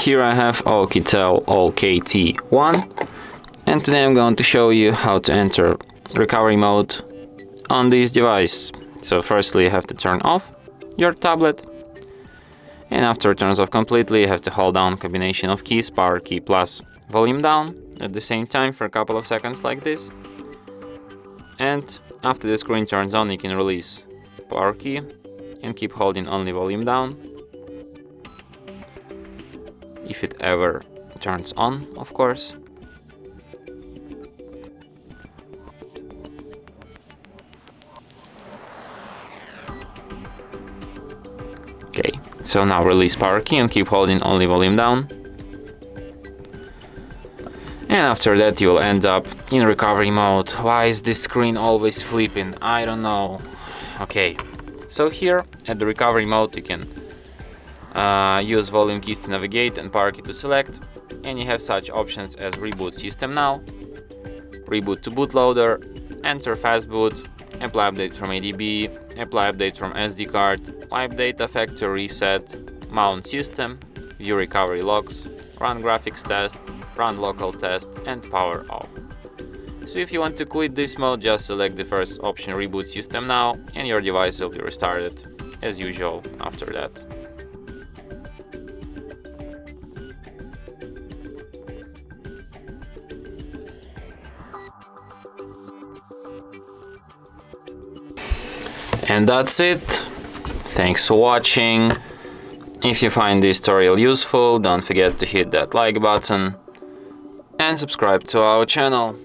Here I have OUKITEL OKT1, and today I'm going to show you how to enter recovery mode on this device. So firstly you have to turn off your tablet, and after it turns off completely you have to hold down combination of keys, power key plus volume down at the same time for a couple of seconds like this. And after the screen turns on you can release power key and keep holding only volume down. If it ever turns on, of course. Okay, so now release power key and keep holding only volume down. And after that you will end up in recovery mode. Why is this screen always flipping? I don't know. Okay, so here at the recovery mode you can use volume keys to navigate and power key to select, and you have such options as reboot system now, reboot to bootloader, enter fastboot, apply update from ADB, apply update from SD card, wipe data factory reset, mount system, view recovery logs, run graphics test, run local test, and power off. So if you want to quit this mode, just select the first option, reboot system now, and your device will be restarted as usual after that. And that's it. Thanks for watching. If you find this tutorial useful, don't forget to hit that like button and subscribe to our channel.